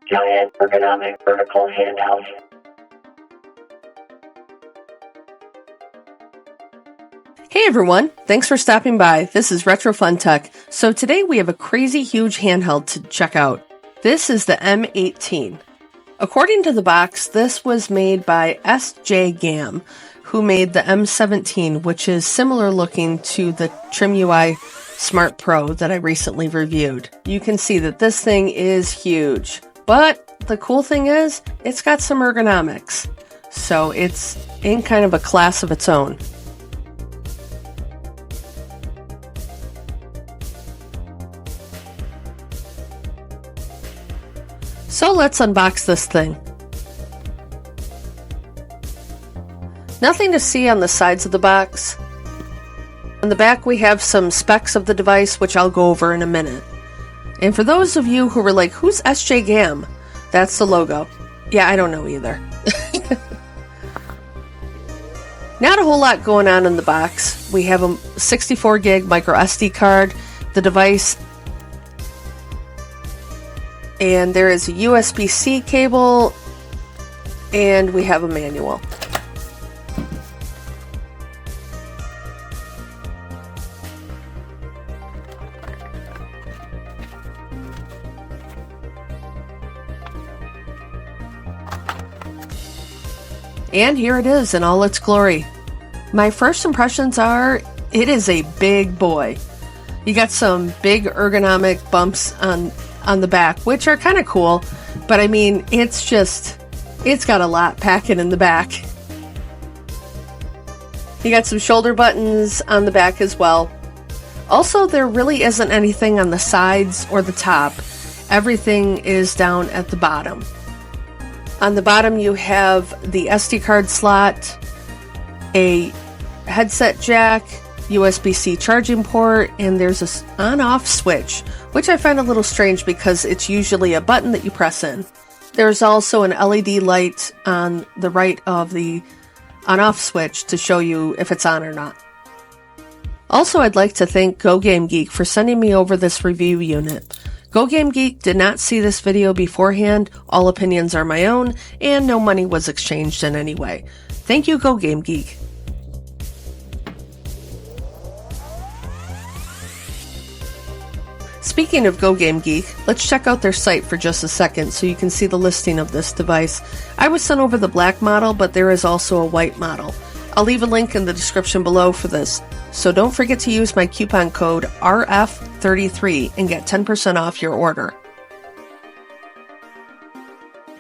giant ergonomic vertical handheld. Hey everyone, thanks for stopping by. This is Retro Fun Tech. So today we have a crazy huge handheld to check out. This is the M18. According to the box, this was made by SJGam, who made the M17, which is similar looking to the TrimUI Smart Pro that I recently reviewed. You can see that this thing is huge, but the cool thing is it's got some ergonomics, so it's in kind of a class of its own. So let's unbox this thing. Nothing to see on the sides of the box. On the back we have some specs of the device, which I'll go over in a minute. And for those of you who were like, who's SJGam? That's the logo. Yeah, I don't know either. Not a whole lot going on in the box. We have a 64 gig micro SD card, the device, and there is a USB-C cable, and we have a manual. And here it is in all its glory. My first impressions are, it is a big boy. You got some big ergonomic bumps on the back, which are kind of cool, but I mean, it's got a lot packing in the back. You got some shoulder buttons on the back as well. Also, there really isn't anything on the sides or the top. Everything is down at the bottom. On the bottom you have the SD card slot, a headset jack, USB-C charging port, and there's a on-off switch, which I find a little strange because it's usually a button that you press in. There's also an LED light on the right of the on-off switch to show you if it's on or not. Also, I'd like to thank GoGameGeek for sending me over this review unit. GoGameGeek did not see this video beforehand, all opinions are my own, and no money was exchanged in any way. Thank you, GoGameGeek. Speaking of GoGameGeek, let's check out their site for just a second so you can see the listing of this device. I was sent over the black model, but there is also a white model. I'll leave a link in the description below for this, so don't forget to use my coupon code RF33 and get 10% off your order.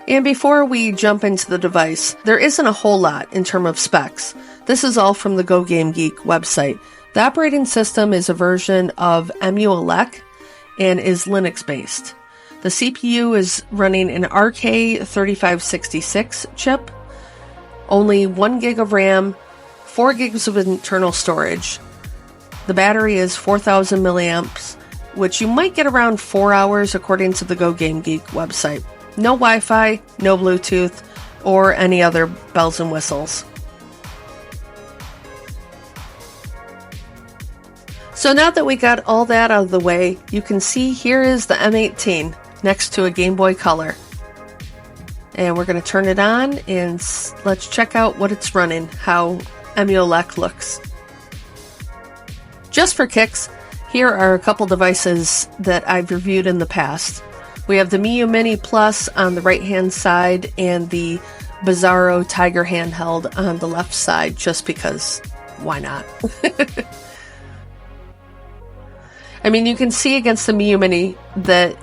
And before we jump into the device, there isn't a whole lot in terms of specs. This is all from the GoGameGeek website. The operating system is a version of emulation and is Linux based. The CPU is running an RK3566 chip, only 1 gig of RAM, 4 gigs of internal storage. The battery is 4,000 milliamps, which you might get around 4 hours according to the GoGameGeek website. No Wi-Fi, no Bluetooth, or any other bells and whistles. So now that we got all that out of the way, you can see here is the M18 next to a Game Boy Color. And we're going to turn it on and let's check out what it's running, how emulation looks. Just for kicks, here are a couple devices that I've reviewed in the past. We have the Miyoo Mini Plus on the right hand side and the Bizarro Tiger handheld on the left side, just because why not? I mean, you can see against the Miyoo Mini that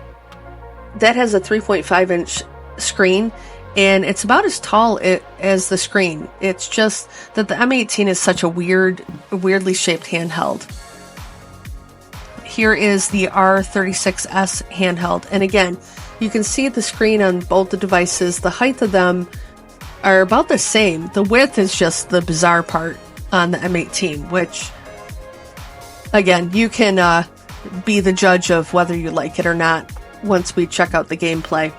has a 3.5 inch screen, and it's about as tall as the screen. It's just that the M18 is such a weirdly shaped handheld. Here is the R36S handheld, and again, you can see the screen on both the devices. The height of them are about the same. The width is just the bizarre part on the M18, which, again, you can be the judge of whether you like it or not once we check out the gameplay.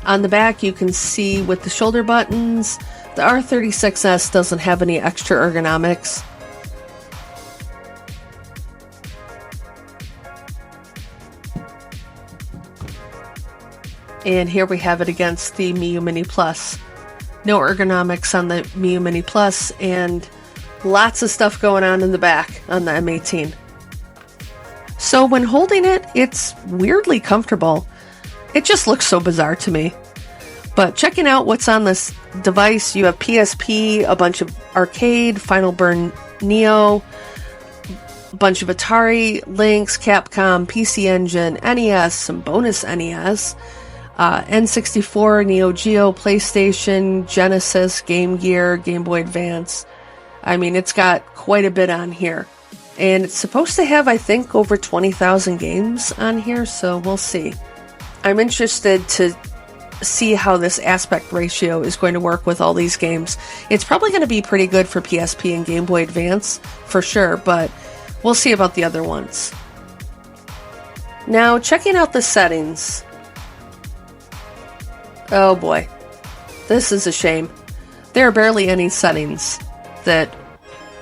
On the back, you can see with the shoulder buttons, the R36S doesn't have any extra ergonomics. And here we have it against the Miu Mini Plus. No ergonomics on the Miu Mini Plus, and lots of stuff going on in the back on the M18. So when holding it, it's weirdly comfortable. It just looks so bizarre to me. But checking out what's on this device, you have PSP, a bunch of arcade, Final Burn Neo, a bunch of Atari, Lynx, Capcom, PC Engine, NES, some bonus NES, N64, Neo Geo, PlayStation, Genesis, Game Gear, Game Boy Advance. I mean, it's got quite a bit on here. And it's supposed to have, I think, over 20,000 games on here, so we'll see. I'm interested to see how this aspect ratio is going to work with all these games. It's probably going to be pretty good for PSP and Game Boy Advance, for sure, but we'll see about the other ones. Now, checking out the settings. Oh boy, this is a shame. There are barely any settings that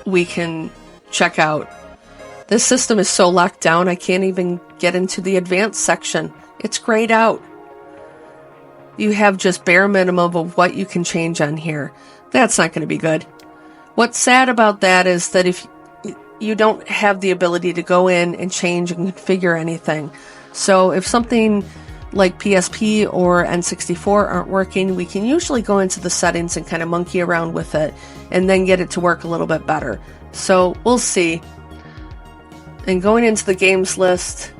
we can check out. This system is so locked down, I can't even get into the advanced section. It's grayed out. You have just bare minimum of what you can change on here. That's not going to be good. What's sad about that is that if you don't have the ability to go in and change and configure anything. So if something like PSP or N64 aren't working, we can usually go into the settings and kind of monkey around with it and then get it to work a little bit better. So we'll see. And going into the games list,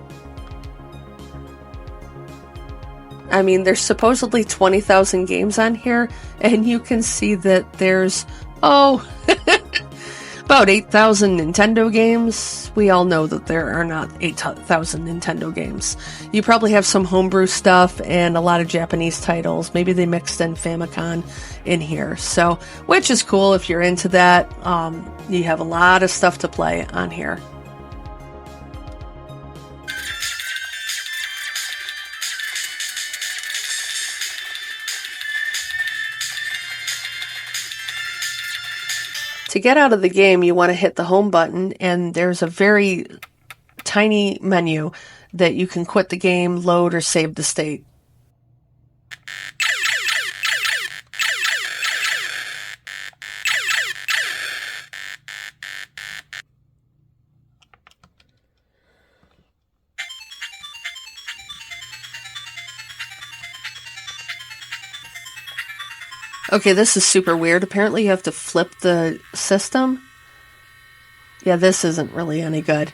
I mean, there's supposedly 20,000 games on here, and you can see that there's, about 8,000 Nintendo games. We all know that there are not 8,000 Nintendo games. You probably have some homebrew stuff and a lot of Japanese titles. Maybe they mixed in Famicom in here, so, which is cool if you're into that. You have a lot of stuff to play on here. To get out of the game, you want to hit the home button, and there's a very tiny menu that you can quit the game, load, or save the state. Okay, this is super weird. Apparently you have to flip the system. Yeah, this isn't really any good.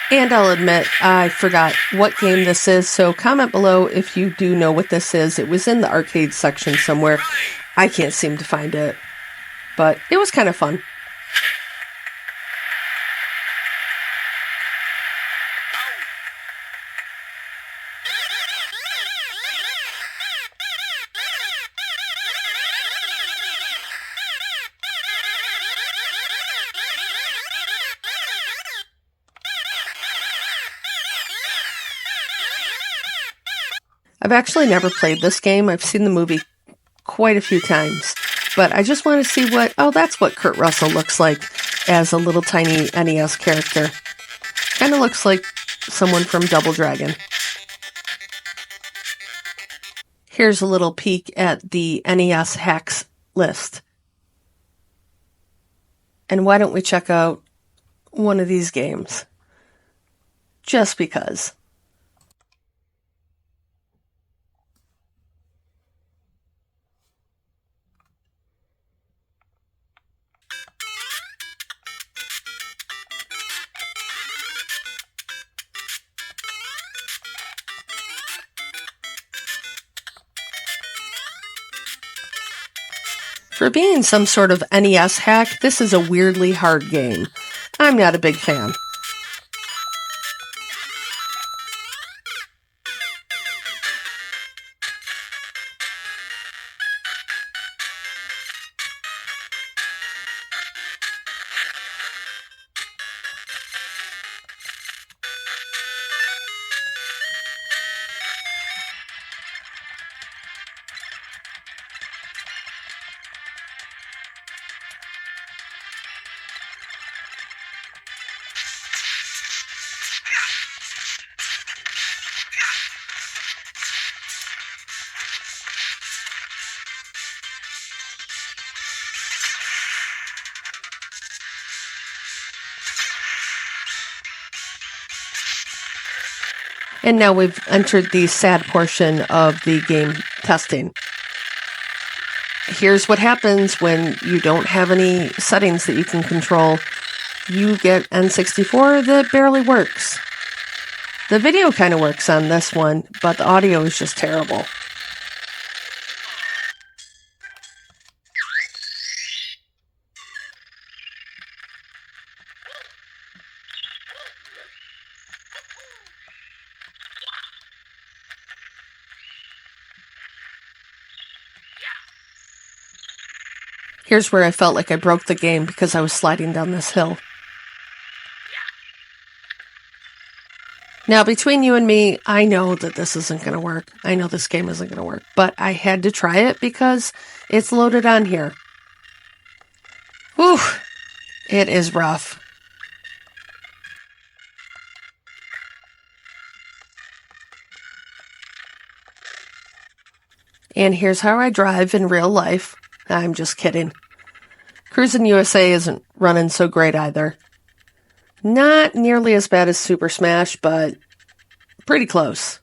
And I'll admit, I forgot what game this is, so comment below if you do know what this is. It was in the arcade section somewhere. I can't seem to find it, but it was kind of fun. I've actually never played this game. I've seen the movie quite a few times, but I just want to see what, that's what Kurt Russell looks like as a little tiny NES character. Kind of looks like someone from Double Dragon. Here's a little peek at the NES hacks list. And why don't we check out one of these games? Just because. For being some sort of NES hack, this is a weirdly hard game. I'm not a big fan. And now we've entered the sad portion of the game testing. Here's what happens when you don't have any settings that you can control. You get N64 that barely works. The video kind of works on this one, but the audio is just terrible. Here's where I felt like I broke the game because I was sliding down this hill. Now, between you and me, I know that this isn't going to work. I know this game isn't going to work, but I had to try it because it's loaded on here. Whew, it is rough. And here's how I drive in real life. I'm just kidding. Cruisin' USA isn't running so great either. Not nearly as bad as Super Smash, but pretty close.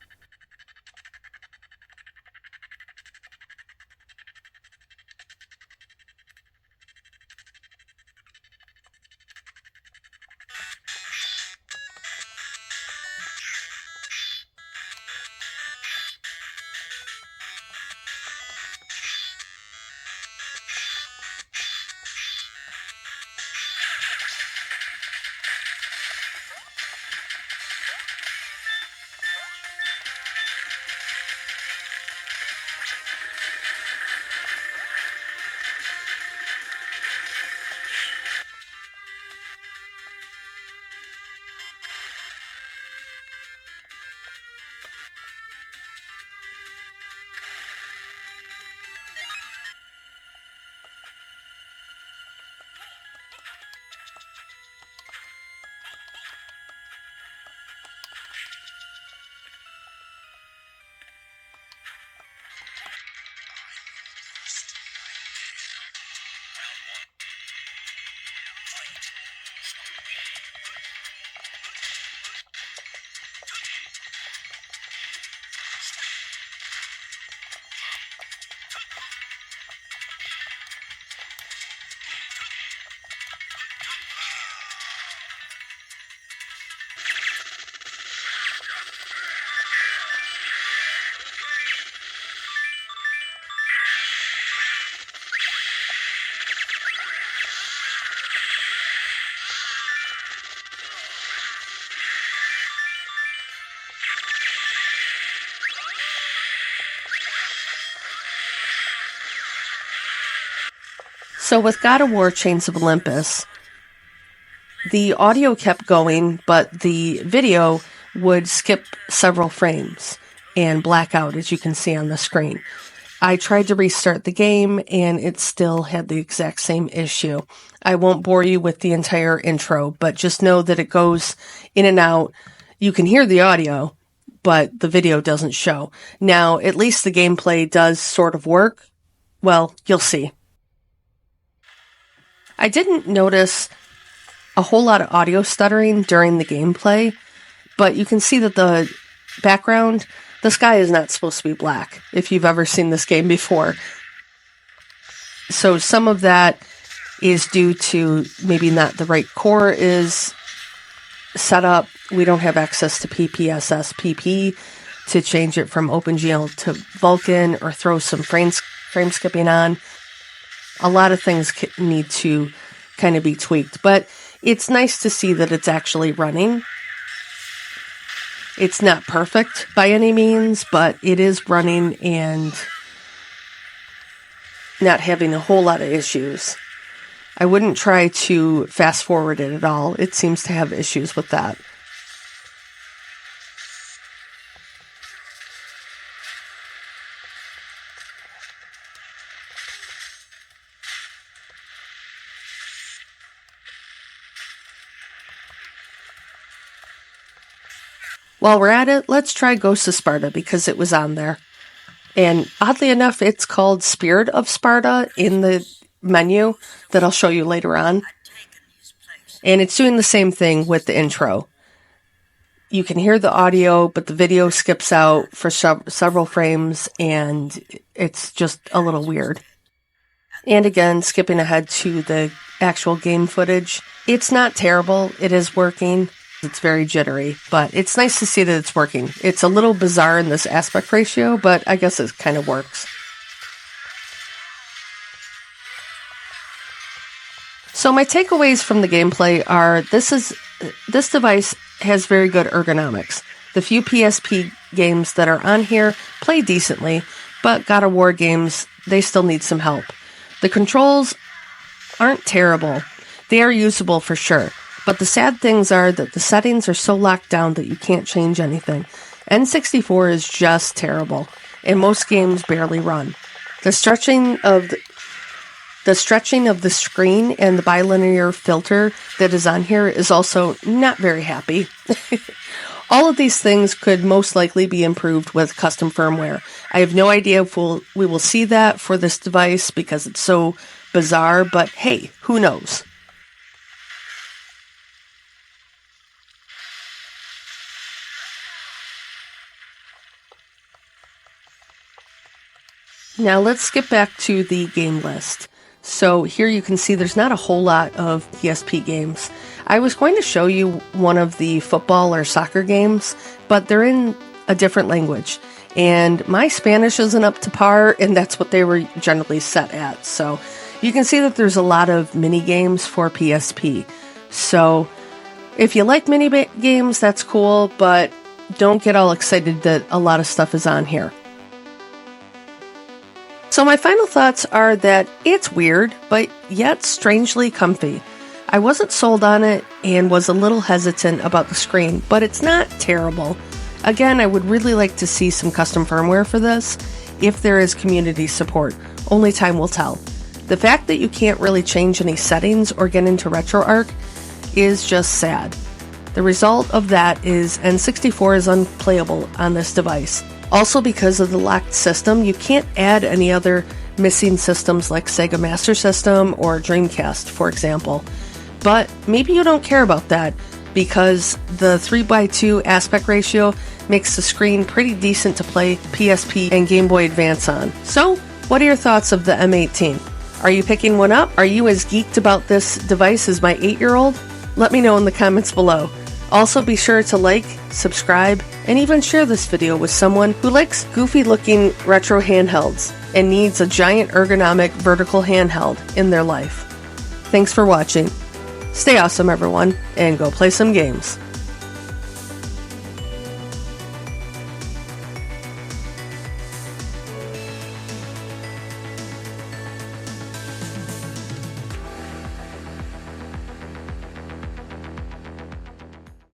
So with God of War Chains of Olympus, the audio kept going, but the video would skip several frames and black out, as you can see on the screen. I tried to restart the game, and it still had the exact same issue. I won't bore you with the entire intro, but just know that it goes in and out. You can hear the audio, but the video doesn't show. Now, at least the gameplay does sort of work. Well, you'll see. I didn't notice a whole lot of audio stuttering during the gameplay, but you can see that the background, the sky is not supposed to be black, if you've ever seen this game before. So some of that is due to maybe not the right core is set up. We don't have access to PPSS-PP to change it from OpenGL to Vulkan or throw some frame skipping on. A lot of things need to kind of be tweaked, but it's nice to see that it's actually running. It's not perfect by any means, but it is running and not having a whole lot of issues. I wouldn't try to fast forward it at all. It seems to have issues with that. While we're at it, let's try Ghost of Sparta because it was on there. And oddly enough, it's called Spirit of Sparta in the menu that I'll show you later on. And it's doing the same thing with the intro. you can hear the audio, but the video skips out for several frames, and it's just a little weird. And again, skipping ahead to the actual game footage, it's not terrible. It is working. It's very jittery, but it's nice to see that it's working. It's a little bizarre in this aspect ratio, but I guess it kind of works. So my takeaways from the gameplay are this device has very good ergonomics. The few PSP games that are on here play decently, but God of War games, they still need some help. The controls aren't terrible. They are usable for sure, but the sad things are that the settings are so locked down that you can't change anything. N64 is just terrible, and most games barely run. The stretching of the screen and the bilinear filter that is on here is also not very happy. All of these things could most likely be improved with custom firmware. I have no idea if we will see that for this device because it's so bizarre, but hey, who knows? Now let's skip back to the game list. So here you can see there's not a whole lot of PSP games. I was going to show you one of the football or soccer games, but they're in a different language. And my Spanish isn't up to par, and that's what they were generally set at. So you can see that there's a lot of mini games for PSP. So if you like mini games, that's cool, but don't get all excited that a lot of stuff is on here. So my final thoughts are that it's weird, but yet strangely comfy. I wasn't sold on it and was a little hesitant about the screen, but it's not terrible. Again, I would really like to see some custom firmware for this, if there is community support. Only time will tell. The fact that you can't really change any settings or get into RetroArch is just sad. The result of that is N64 is unplayable on this device. Also, because of the locked system, you can't add any other missing systems like Sega Master System or Dreamcast, for example. But maybe you don't care about that because the 3:2 aspect ratio makes the screen pretty decent to play PSP and Game Boy Advance on. So, what are your thoughts of the M18? Are you picking one up? Are you as geeked about this device as my 8-year-old? Let me know in the comments below. Also, be sure to like, subscribe, and even share this video with someone who likes goofy-looking retro handhelds and needs a giant ergonomic vertical handheld in their life. Thanks for watching. Stay awesome, everyone, and go play some games.